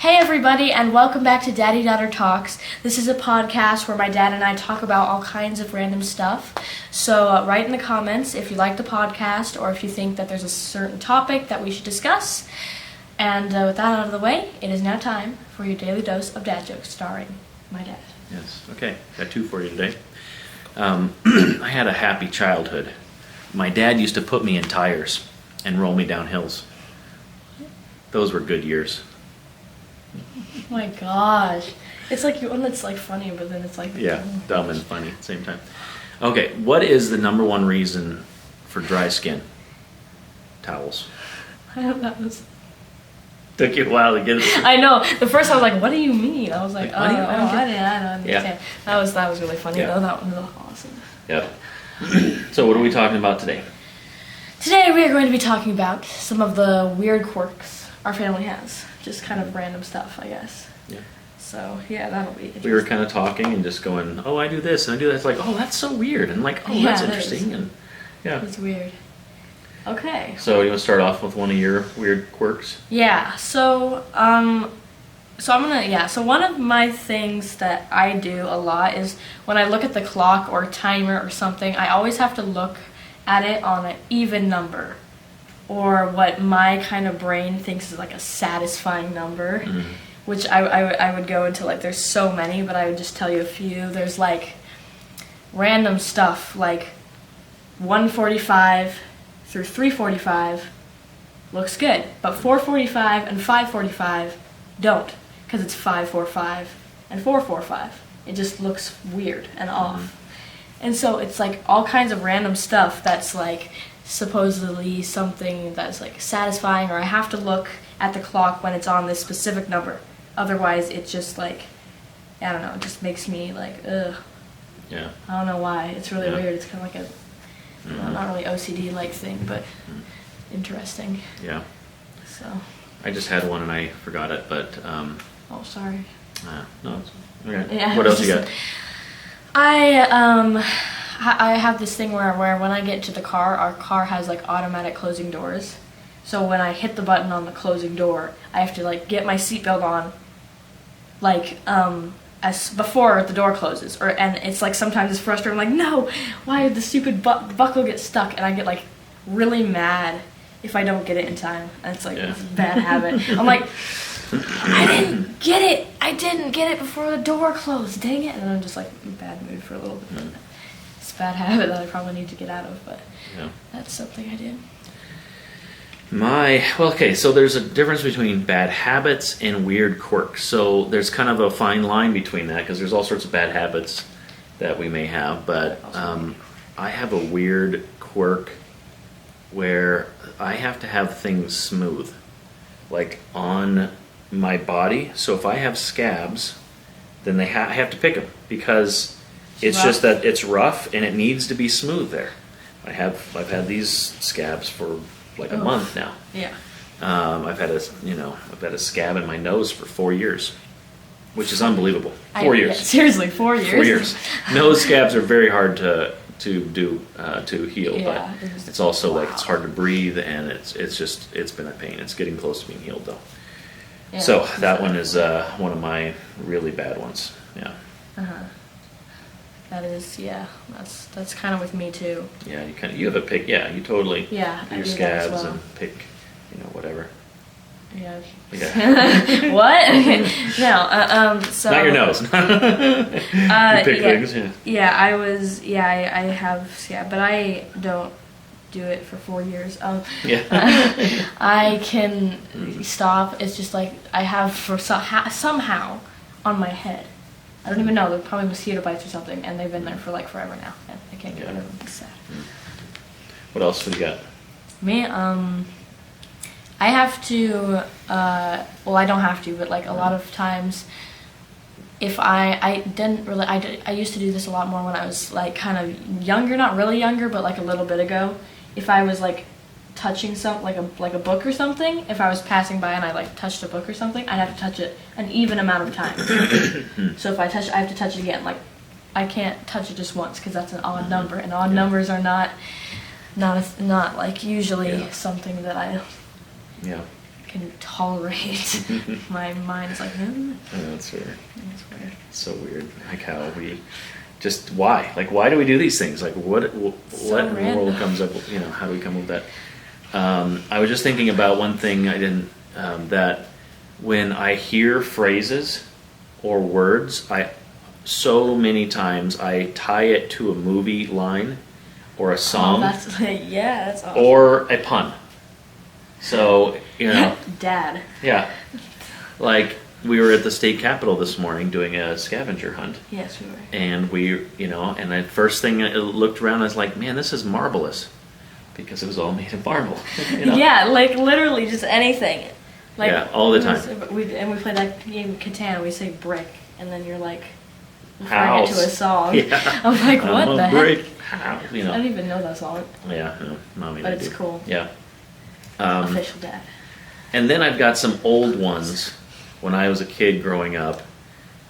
Hey everybody, and welcome back to Daddy Daughter Talks. This is a podcast where my dad and I talk about all kinds of random stuff. So write in the comments if you like the podcast or if you think that there's a certain topic that we should discuss. And with that out of the way, it is now time for your daily dose of dad jokes starring my dad. Yes, okay. Got two for you today. I had a happy childhood. My dad used to put me in tires and roll me down hills. Those were good years. Oh my gosh. It's like one that's like funny, but then it's like... Yeah, dumb and funny at the same time. Okay, what is the number one reason for dry skin? Towels. I don't know. Took you a while to get it. I know. The first I was like, what do you mean? I was like, I don't understand. Yeah. That was really funny though. That one was awesome. Yep. So what are we talking about today? Today we are going to be talking about some of the weird quirks our family has. Just kind of random stuff, I guess. Yeah. So, yeah, that'll be interesting. We were kind of talking and just going, oh, I do this and I do that. It's like, oh, that's so weird. And like, oh, Yeah, that's it interesting. is. And yeah. It's weird. Okay. So you want to start off with one of your weird quirks? Yeah, so one of my things that I do a lot is when I look at the clock or timer or something, I always have to look at it on an even number, or what my kind of brain thinks is like a satisfying number, which I would go into, like, there's so many, but I would just tell you a few. There's like random stuff like 1:45 through 3:45 looks good, but 4:45 and 5:45 don't, because it's 5:45 and 4:45. It just looks weird and off. And so it's like all kinds of random stuff that's like supposedly something that's like satisfying, or I have to look at the clock when it's on this specific number. Otherwise it's just like, I don't know, it just makes me like, ugh. Yeah. I don't know why. It's really weird. It's kind of like a, well, not really OCD-like thing, but interesting. Yeah. So. I just had one and I forgot it, but Oh, sorry. no. Okay. Yeah, What else you got? I have this thing where when I get to the car, our car has like automatic closing doors. So when I hit the button on the closing door, I have to like get my seatbelt on, like as before the door closes. And it's like sometimes it's frustrating. I'm like, no, why did the stupid buckle get stuck? And I get like really mad if I don't get it in time. And it's like it's a bad habit. I'm like, I didn't get it. I didn't get it before the door closed. Dang it! And I'm just like in a bad mood for a little bit. It's a bad habit that I probably need to get out of, but that's something I did. So there's a difference between bad habits and weird quirks. So there's kind of a fine line between that, because there's all sorts of bad habits that we may have. But I have a weird quirk where I have to have things smooth, like on my body. So if I have scabs, then I have to pick them, because it's just that it's rough and it needs to be smooth there. I've had these scabs for like a month now. Yeah. I've had a scab in my nose for 4 years, which is unbelievable. 4 years. Yeah, seriously, 4 years. 4 years. Nose scabs are very hard to heal, but it's also like it's hard to breathe, and it's been a pain. It's getting close to being healed though. Yeah, so that one is one of my really bad ones. Yeah. That is, that's kind of with me too. Yeah, you have a pick. Yeah, you totally. Yeah, do your scabs and pick, whatever. Yeah. What? No. So. Not your nose. You pick things. Yeah. Yeah, I have. Yeah, but I don't do it for 4 years. I can stop. It's just like I have somehow on my head. I don't even know. They're probably mosquito bites or something, and they've been there for like forever now, and I can't get rid of them. It's sad. What else have you got? Me, I have to. Well, I don't have to, but like a lot of times, if I didn't really, I used to do this a lot more when I was like kind of younger, not really younger, but like a little bit ago. If I was like touching something like a book or something, if I was passing by and I like touched a book or something, I'd have to touch it an even amount of times. So if I have to touch it again. Like I can't touch it just once, because that's an odd number, and odd numbers are not like usually something that I can tolerate. My mind is like, That's weird. That's weird. So weird. Like how we just why? Like why do we do these things? Like what in the world comes up? How do we come up with that? I was just thinking about one thing I didn't that when I hear phrases or words, so many times I tie it to a movie line or a song. That's awesome. Or a pun. So, Dad. Yeah. Like, we were at the state capitol this morning doing a scavenger hunt. Yes, we were. And and the first thing I looked around, I was like, man, this is marvelous. Because it was all made of marble. Yeah, like literally just anything. Like, yeah, all the time. We play that game Catan, we say brick, and then you're like, referring House. it to a song. Yeah. I'm like, what the brick. heck? How? I don't even know that song. Yeah, no, mommy. But it's cool. Yeah. Official dad. And then I've got some old ones when I was a kid growing up,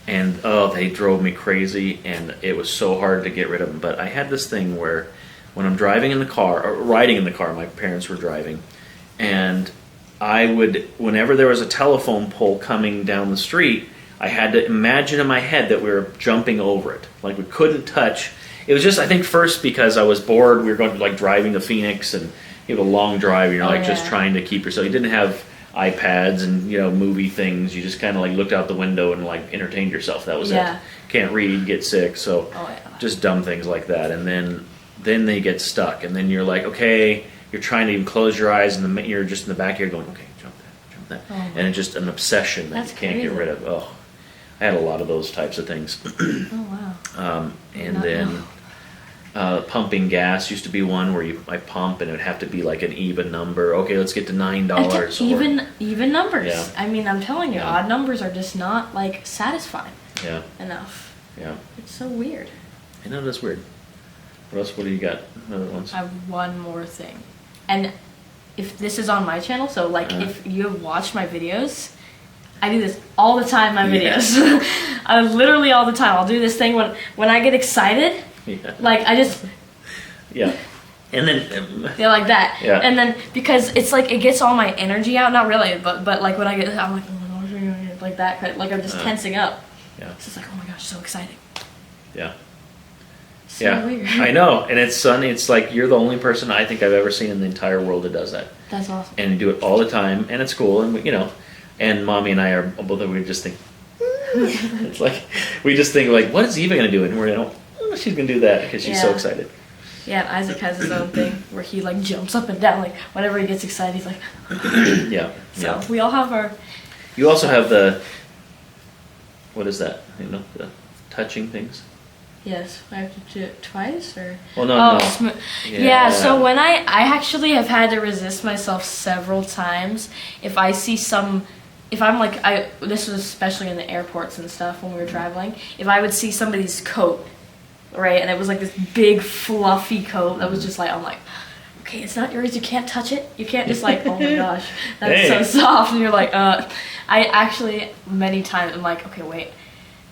and they drove me crazy, and it was so hard to get rid of them. But I had this thing where when I'm driving in the car, or riding in the car, my parents were driving, and I would, whenever there was a telephone pole coming down the street, I had to imagine in my head that we were jumping over it. Like we couldn't touch. It was just, I think, first because I was bored. We were going like driving to Phoenix, and you have a long drive. And you're just trying to keep yourself. You didn't have iPads and movie things. You just kind of like looked out the window and like entertained yourself. That was it. Can't read, get sick. So just dumb things like that. And then they get stuck, and then you're like, okay, you're trying to even close your eyes, and you're just in the back here going, okay, jump that, and it's just an obsession that you can't get rid of. Oh, I had a lot of those types of things. Oh wow. And then pumping gas used to be one where I pump, and it would have to be like an even number. Okay, let's get to $9. Even numbers. Yeah. I mean, I'm telling you, odd numbers are just not like satisfying. Enough. Yeah. It's so weird. I know that's weird. What do you got? Other ones? I have one more thing. And if this is on my channel, so like if you have watched my videos, I do this all the time in my videos. I literally all the time. I'll do this thing when I get excited. Yeah. Like I just Yeah. And then like that. Yeah. And then because it's like it gets all my energy out, not really, but like when I get I'm like, oh my gosh, like that, like I'm just tensing up. Yeah. It's just like, oh my gosh, so exciting. Yeah. So weird. I know, and it's sunny. It's like you're the only person I think I've ever seen in the entire world that does that. That's awesome. And you do it all the time, and it's cool. And and Mommy and I are both. We just think it's like we just think like, what is Eva going to do? And we're she's going to do that because she's so excited. Yeah, and Isaac has his own thing where he like jumps up and down, like whenever he gets excited, he's like. Yeah. So we all have our. You also have the. What is that? The touching things. Yes, I have to do it twice, or. Well, no. Yeah. So when I actually have had to resist myself several times if I see if I'm like this was especially in the airports and stuff when we were traveling. If I would see somebody's coat, right, and it was like this big fluffy coat that was just like I'm like, okay, it's not yours. You can't touch it. You can't just like, oh my gosh, that's so soft, and you're like, I actually many times I'm like, okay, wait.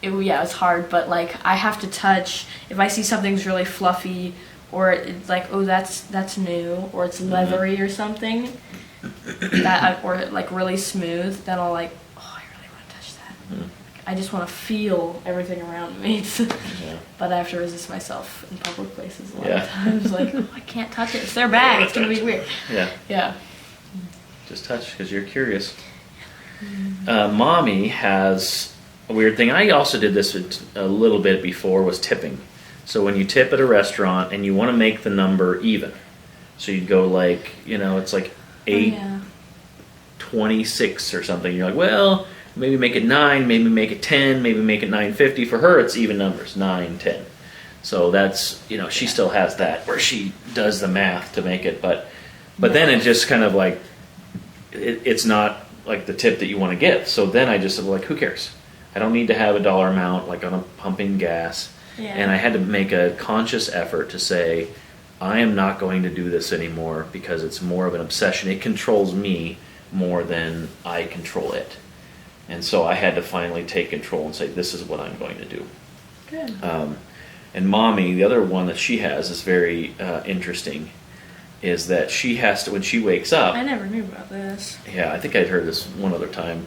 It's hard, but like I have to touch if I see something's really fluffy or it's like, oh, that's new, or it's leathery or something or like really smooth, then I'll like, oh, I really want to touch that. I just want to feel everything around me. But I have to resist myself in public places a lot of times. Like, oh, I can't touch it. It's their bag. It's gonna be weird. Yeah. Just touch because you're curious. Mommy has a weird thing. I also did this a little bit before, was tipping. So when you tip at a restaurant and you want to make the number even, so you'd go like, it's like 8.26 or something. You're like, well, maybe make it 9, maybe make it 10, maybe make it 9.50. For her, it's even numbers, 9, 10. So that's, she still has that where she does the math to make it, but then it just kind of like, it's not like the tip that you want to give. So then I just said, like, who cares? I don't need to have a dollar amount like on a pumping gas. And I had to make a conscious effort to say, I am not going to do this anymore because it's more of an obsession. It controls me more than I control it. And so I had to finally take control and say, this is what I'm going to do. Good. And Mommy, the other one that she has is very interesting. is that she has to, when she wakes up. I never knew about this. Yeah, I think I'd heard this one other time.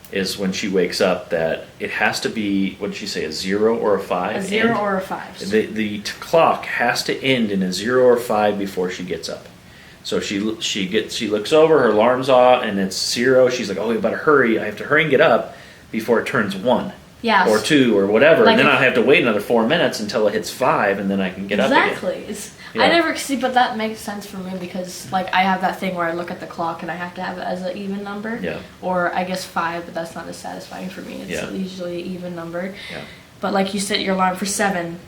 Is when she wakes up that it has to be, what did she say, a 0 or a 5? A 0 or a 5. The clock has to end in a 0 or 5 before she gets up. So she looks over, her alarm's off, and it's 0. She's like, oh, we better hurry. I have to hurry and get up before it turns 1. Yes. Or 2 or whatever. Like and then I have to wait another 4 minutes until it hits 5, and then I can get up again. Exactly. Yeah. I never see, but that makes sense for me because, like, I have that thing where I look at the clock and I have to have it as an even number. Yeah. Or I guess 5, but that's not as satisfying for me. It's usually even numbered. Yeah. But like you set your alarm for 7,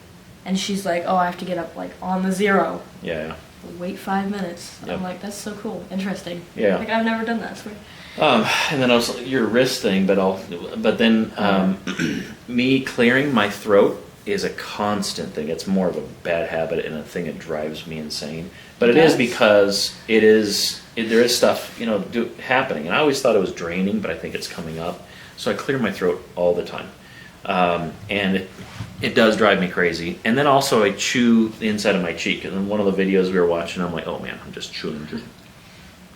and she's like, "Oh, I have to get up like on the 0." Yeah. Wait 5 minutes. Yep. I'm like, that's so cool, interesting. Yeah. Like I've never done that. So. And then also your wrist thing, but then me clearing my throat is a constant thing. It's more of a bad habit and a thing that drives me insane. But it is because there is stuff happening, and I always thought it was draining, but I think it's coming up. So I clear my throat all the time, and it does drive me crazy. And then also I chew the inside of my cheek. And in one of the videos we were watching, I'm like, oh man, I'm just chewing.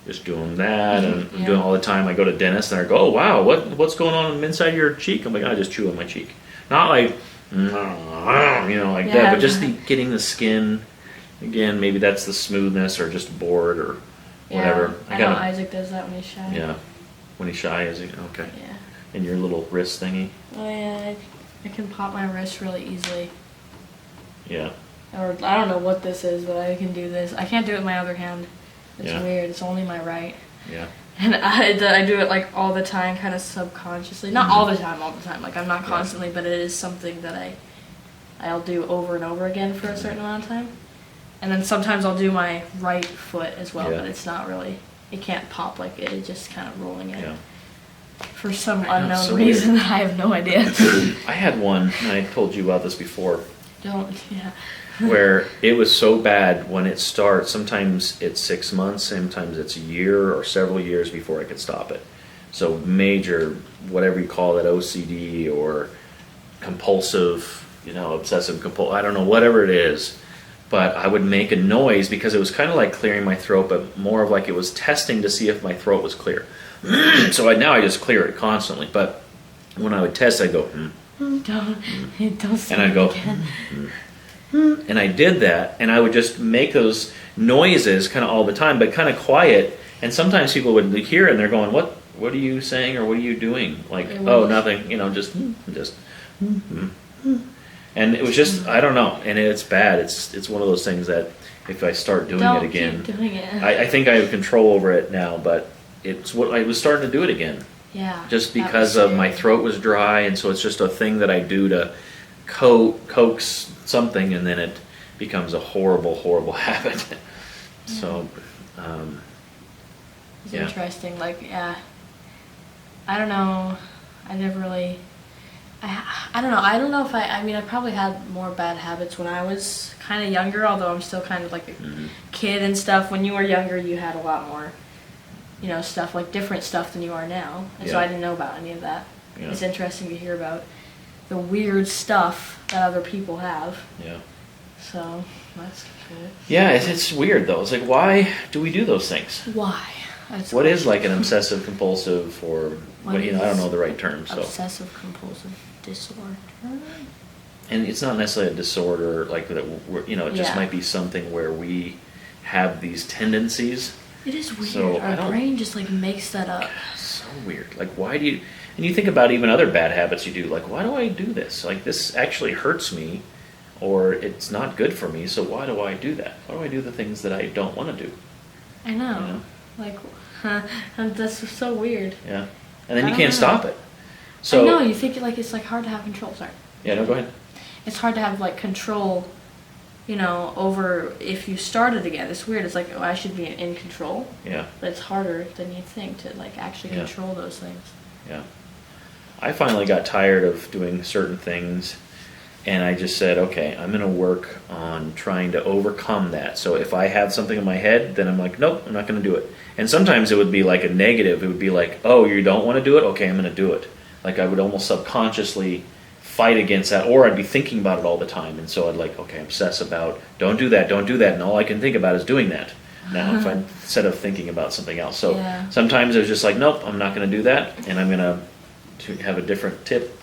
Just doing that, and I'm doing it all the time. I go to dentist and I go, oh wow, what's going on inside your cheek? I'm like, I just chew on my cheek. Not like, like that, but just getting the skin, again, maybe that's the smoothness or just bored or whatever. I know Isaac does that when he's shy. Yeah, when he's shy, is he? Okay. Yeah. And your little wrist thingy? Oh yeah, I can pop my wrist really easily. Yeah. Or I don't know what this is, but I can do this. I can't do it with my other hand. It's weird. It's only my right. Yeah. And I do it like all the time, kind of subconsciously. Not all the time. Like I'm not constantly, but it is something that I'll do over and over again for a certain amount of time. And then sometimes I'll do my right foot as well, but it's not really. It can't pop like it. It's just kind of rolling in. Yeah. For some unknown reason, I have no idea. I had one, and I told you about this before. Yeah. Where it was so bad when it starts. Sometimes it's 6 months, sometimes it's a year or several years before I could stop it. So major, whatever you call it, OCD or compulsive, obsessive compulsive, I don't know, whatever it is. But I would make a noise because it was kind of like clearing my throat, but more of like it was testing to see if my throat was clear. So now I just clear it constantly. But when I would test, I'd go, Don't say and I'd go, again. And I did that, and I would just make those noises kind of all the time, but kind of quiet. And sometimes people would hear it, and they're going, "What are you saying, or what are you doing?" Like, "Oh, nothing," just. And it was just, I don't know, and it's bad. It's one of those things that if I start doing it again, keep doing it. I think I have control over it now, but it's what I was starting to do it again. Yeah. Just because of my throat was dry, and so it's just a thing that I do to coax something, and then it becomes a horrible, horrible habit. So, it's interesting. Like, I don't know. I never really. I don't know. I don't know if I probably had more bad habits when I was kind of younger, although I'm still kind of like a kid and stuff. When you were younger, you had a lot more, stuff, like different stuff than you are now. And so I didn't know about any of that. Yeah. It's interesting to hear about the weird stuff that other people have. Yeah. So, that's good. Yeah, it's weird though. It's like, why do we do those things? Why? What is like an obsessive compulsive or I don't know the right term. So obsessive compulsive disorder. And it's not necessarily a disorder like that. It just might be something where we have these tendencies. It is weird. So our brain just like makes that up. So weird. Like, why do you? And you think about even other bad habits you do. Like, why do I do this? Like, this actually hurts me, or it's not good for me. So why do I do that? Why do I do the things that I don't want to do? I know. Like, that's so weird. Yeah. And then you can't stop it. So I know, you think it's like hard to have control. Sorry. Yeah, no, go ahead. It's hard to have like control, over if you started again. It's weird. It's like, I should be in control. Yeah. But it's harder than you think to like actually control those things. Yeah. I finally got tired of doing certain things, and I just said, okay, I'm going to work on trying to overcome that. So if I have something in my head, then I'm like, nope, I'm not going to do it. And sometimes it would be like a negative. It would be like, oh, you don't want to do it? Okay, I'm going to do it. Like I would almost subconsciously fight against that, or I'd be thinking about it all the time. And so I'd like, okay, obsess about, don't do that, and all I can think about is doing that. now if I instead of thinking about something else. So Yeah. sometimes I was just like, nope, I'm not going to do that, and I'm going to have a different tip,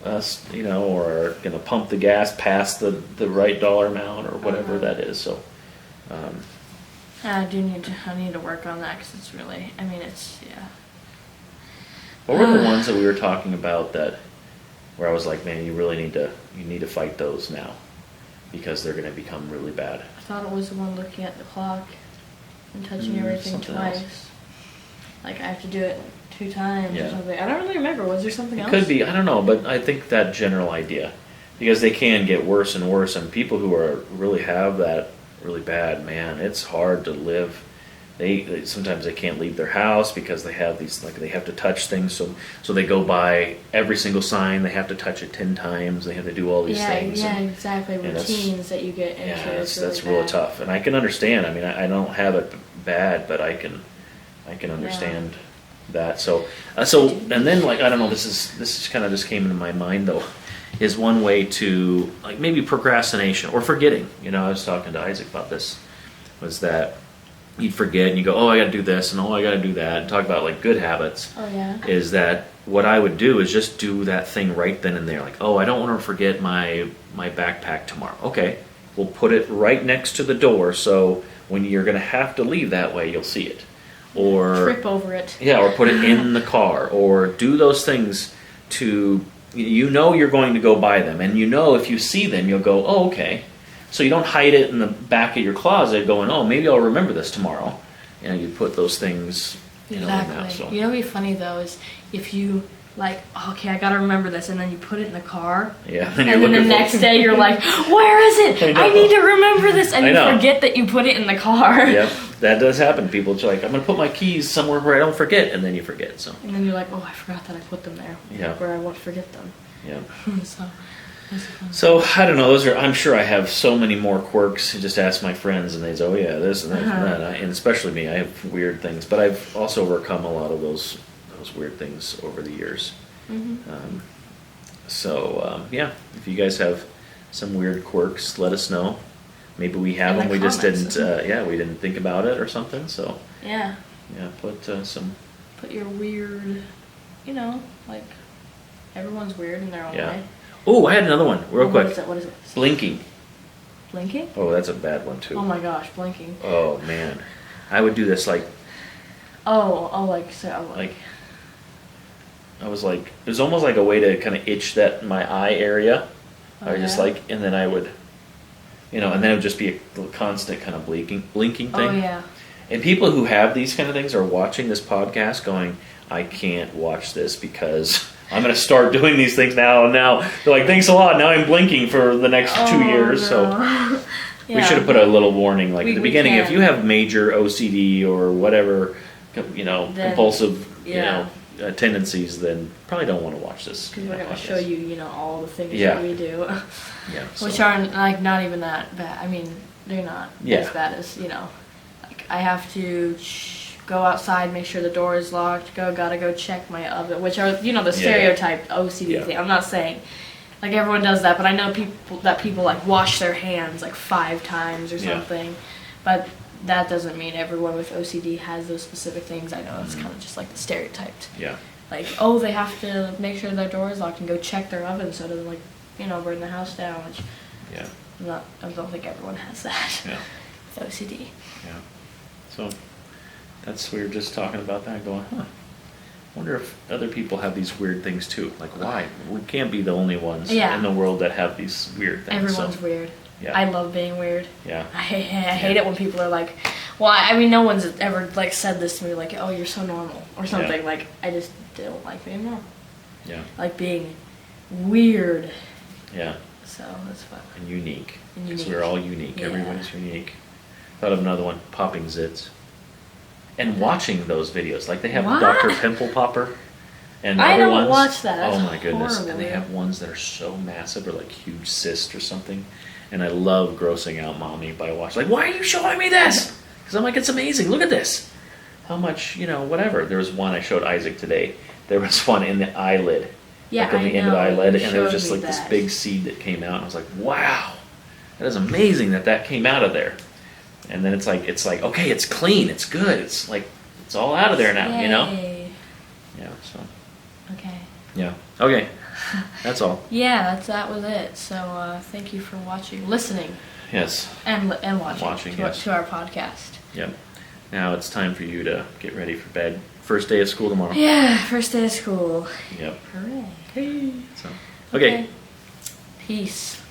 or going to pump the gas past the right dollar amount or whatever that is. So. I need to work on that because it's really, yeah. What were the ones that we were talking about where I was like, man, you need to fight those now because they're going to become really bad. I thought it was the one looking at the clock and touching everything something twice. else. Like I have to do it 2 times Yeah. or something. I don't really remember. Was there something else? Could be, I don't know, but I think that general idea, because they can get worse and worse, and people who really have that really bad, man, it's hard to live. They sometimes they can't leave their house because they have these, like, they have to touch things, so they go by every single sign, they have to touch it 10 times, they have to do all these things. Yeah, exactly. Routines that you get into. Yeah, is that's really really bad. tough, and I can understand. I mean, I don't have it bad, but I can understand that. So and then, like, I don't know. This is kind of just came into my mind though. Is one way to, like, maybe procrastination or forgetting. I was talking to Isaac about this. Was that you'd forget and you go, oh, I got to do this and oh, I got to do that, and talk about like good habits. Oh yeah. Is that what I would do is just do that thing right then and there. Like, oh, I don't want to forget my backpack tomorrow. Okay, we'll put it right next to the door, so when you're going to have to leave that way, you'll see it. Or trip over it. Yeah, or put it in the car, or do those things to, you're going to go buy them, and if you see them, you'll go, oh, okay. So you don't hide it in the back of your closet going, oh, maybe I'll remember this tomorrow. You put those things, Exactly. now. So. What would be funny though is if you like, okay, I gotta remember this, and then you put it in the car. Yeah. And then the next day you're like, where is it? I need to remember this, and you forget that you put it in the car. Yep, that does happen. People are like, I'm gonna put my keys somewhere where I don't forget, and then you forget. So. And then you're like, oh, I forgot that I put them there. Yeah. Where I won't forget them. Yeah. So I don't know. I'm sure I have so many more quirks. Just ask my friends, and they say, "Oh yeah, this and that and that." And especially me, I have weird things. But I've also overcome a lot of those weird things over the years. Mm-hmm. Yeah, if you guys have some weird quirks, let us know. Maybe we have them. We just didn't. We didn't think about it or something. So yeah. Put some. Put your weird, like everyone's weird in their own way. Oh, I had another one, real quick. What is it? Blinking. Blinking? Oh, that's a bad one too. Oh my gosh, blinking. Oh man, I would do this like. Like. I was like, it was almost like a way to kind of itch my eye area. I was just like, and then I would, and then it would just be a constant kind of blinking thing. Oh yeah. And people who have these kind of things are watching this podcast going, I can't watch this because I'm going to start doing these things now. And now they're like, thanks a lot. Now I'm blinking for the next 2 years. No. So we should have put a little warning, like at the beginning, if you have major OCD or whatever, compulsive, tendencies, then probably don't want to watch this. Because we're going to show you, all the things Yeah. that we do. Yeah. Which aren't, like, not even that bad. I mean, they're not as bad as, like, I have to go outside, make sure the door is locked, gotta go check my oven, which are, the stereotyped OCD thing. I'm not saying, like, everyone does that, but I know people, like, wash their hands, like, 5 times or something. But that doesn't mean everyone with OCD has those specific things. I know it's kind of just, like, the stereotyped. Yeah. Like, oh, they have to make sure their door is locked and go check their oven so it doesn't, like, burn the house down, which I don't think everyone has that with OCD. Yeah. So we were just talking about that, going, I wonder if other people have these weird things too. Like, why? We can't be the only ones in the world that have these weird things. Everyone's weird. Yeah. I love being weird. Yeah. I hate it when people are like, well, I mean, no one's ever, like, said this to me, like, oh, you're so normal, or something. Like, I just don't like being normal. Yeah. I like being weird. Yeah. So that's fun. And unique. Because we're all unique. Yeah. Everyone's unique. Thought of another one, popping zits. And watching those videos. Like, they have Dr. Pimple Popper. And I other don't ones. watch that. That's my goodness. horrible. And they have ones that are so massive, or like huge cysts or something. And I love grossing out mommy by watching. Like, why are you showing me this? Because I'm like, it's amazing. Look at this. How much, whatever. There was one I showed Isaac today. There was one in the eyelid. Yeah, like on the end of the eyelid. And there was just like this big seed that came out. And I was like, wow. That is amazing that came out of there. And then it's like okay, it's clean, it's good, it's like it's all out of there now, you know. Yay. Yeah. So. Okay. Yeah. Okay. That's all. Yeah, that was it. So thank you for listening, Yes. and watching, Watching, to, yes. to our podcast. Yep. Now it's time for you to get ready for bed. First day of school tomorrow. Yeah, first day of school. Yep. Hooray. Hey. So. Okay. Peace.